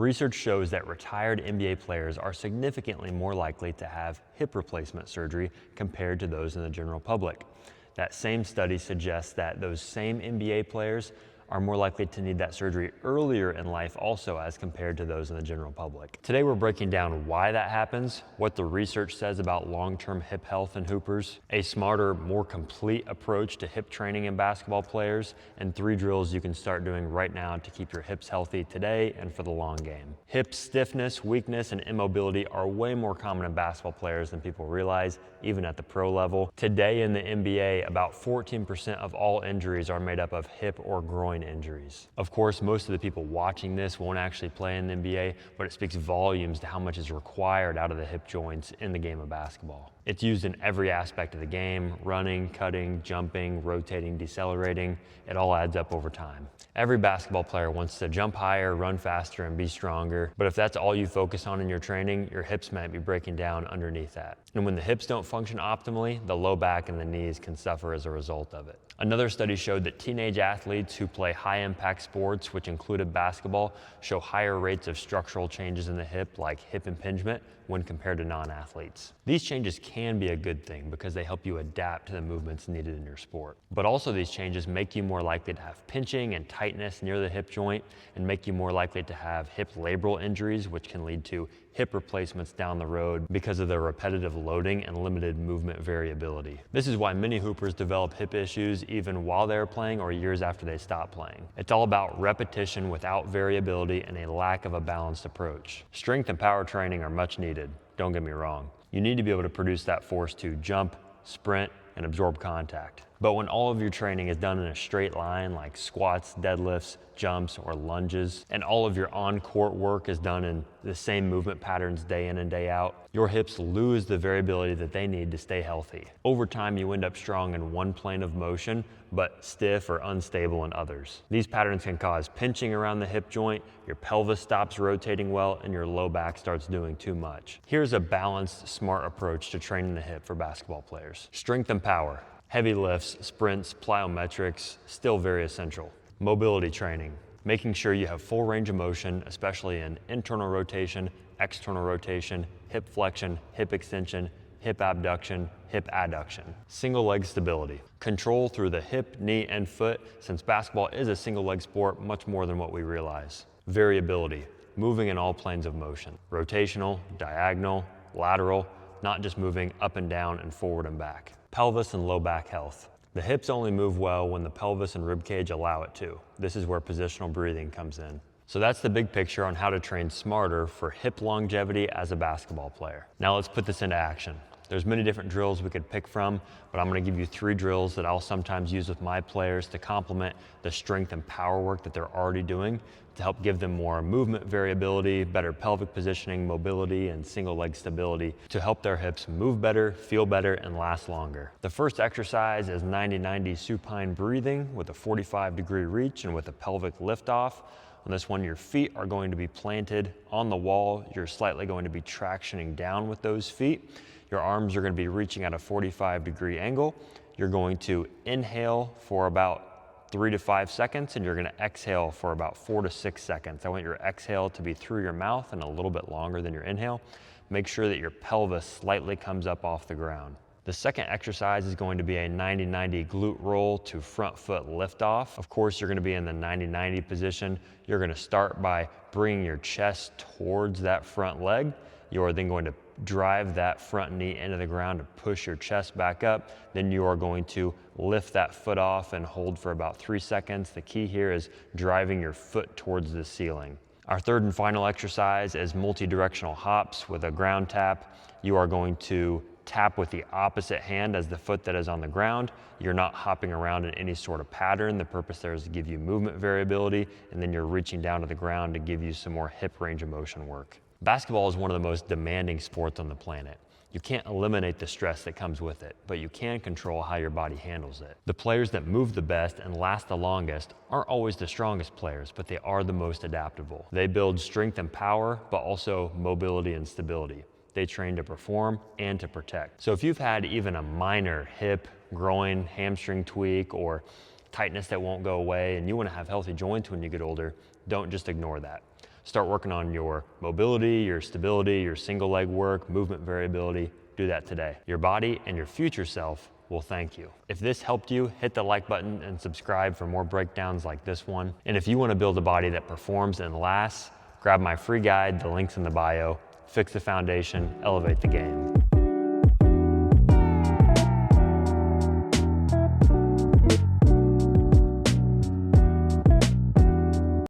Research shows that retired NBA players are significantly more likely to have hip replacement surgery compared to those in the general public. That same study suggests that those same NBA players are more likely to need that surgery earlier in life also as compared to those in the general public. Today we're breaking down why that happens, what the research says about long-term hip health in hoopers, a smarter, more complete approach to hip training in basketball players, and 3 drills you can start doing right now to keep your hips healthy today and for the long game. Hip stiffness, weakness, and immobility are way more common in basketball players than people realize, even at the pro level. Today in the NBA, about 14% of all injuries are made up of hip or groin injuries. Of course, most of the people watching this won't actually play in the NBA, but it speaks volumes to how much is required out of the hip joints in the game of basketball. It's used in every aspect of the game: running, cutting, jumping, rotating, decelerating. It all adds up over time. Every basketball player wants to jump higher, run faster, and be stronger. But if that's all you focus on in your training, your hips might be breaking down underneath that. And when the hips don't function optimally, the low back and the knees can suffer as a result of it. Another study showed that teenage athletes who play high-impact sports, which included basketball, show higher rates of structural changes in the hip, like hip impingement, when compared to non-athletes. These changes can be a good thing because they help you adapt to the movements needed in your sport. But also these changes make you more likely to have pinching and tightness near the hip joint and make you more likely to have hip labral injuries, which can lead to hip replacements down the road because of the repetitive loading and limited movement variability. This is why many hoopers develop hip issues even while they're playing or years after they stop playing. It's all about repetition without variability and a lack of a balanced approach. Strength and power training are much needed, don't get me wrong. You need to be able to produce that force to jump, sprint, and absorb contact. But when all of your training is done in a straight line, like squats, deadlifts, jumps, or lunges, and all of your on-court work is done in the same movement patterns day in and day out, your hips lose the variability that they need to stay healthy. Over time, you end up strong in one plane of motion, but stiff or unstable in others. These patterns can cause pinching around the hip joint, your pelvis stops rotating well, and your low back starts doing too much. Here's a balanced, smart approach to training the hip for basketball players. Strength and power. Heavy lifts, sprints, plyometrics, still very essential. Mobility training, making sure you have full range of motion, especially in internal rotation, external rotation, hip flexion, hip extension, hip abduction, hip adduction. Single leg stability, control through the hip, knee, and foot, since basketball is a single leg sport much more than what we realize. Variability, moving in all planes of motion. Rotational, diagonal, lateral, not just moving up and down and forward and back. Pelvis and low back health. The hips only move well when the pelvis and rib cage allow it to. This is where positional breathing comes in. So that's the big picture on how to train smarter for hip longevity as a basketball player. Now let's put this into action. There's many different drills we could pick from, but I'm going to give you 3 drills that I'll sometimes use with my players to complement the strength and power work that they're already doing to help give them more movement variability, better pelvic positioning, mobility, and single leg stability to help their hips move better, feel better, and last longer. The first exercise is 90-90 supine breathing with a 45-degree reach and with a pelvic liftoff. On this one, your feet are going to be planted on the wall. You're slightly going to be tractioning down with those feet. Your arms are going to be reaching at a 45-degree angle. You're going to inhale for about 3 to 5 seconds, and you're going to exhale for about 4 to 6 seconds. I want your exhale to be through your mouth and a little bit longer than your inhale. Make sure that your pelvis slightly comes up off the ground. The second exercise is going to be a 90-90 glute roll to front foot liftoff. Of course, you're going to be in the 90-90 position. You're going to start by bringing your chest towards that front leg. You are then going to drive that front knee into the ground to push your chest back up. Then you are going to lift that foot off and hold for about 3 seconds. The key here is driving your foot towards the ceiling. Our third and final exercise is multi-directional hops with a ground tap. You are going to tap with the opposite hand as the foot that is on the ground. You're not hopping around in any sort of pattern. The purpose there is to give you movement variability, and then you're reaching down to the ground to give you some more hip range of motion work. Basketball is one of the most demanding sports on the planet. You can't eliminate the stress that comes with it, but you can control how your body handles it. The players that move the best and last the longest aren't always the strongest players, but they are the most adaptable. They build strength and power, but also mobility and stability. They train to perform and to protect. So if you've had even a minor hip, groin, hamstring tweak, or tightness that won't go away, and you want to have healthy joints when you get older, don't just ignore that. Start working on your mobility, your stability, your single leg work, movement variability. Do that today. Your body and your future self will thank you. If this helped you, hit the like button and subscribe for more breakdowns like this one. And if you want to build a body that performs and lasts, grab my free guide, the link's in the bio. Fix the foundation, elevate the game.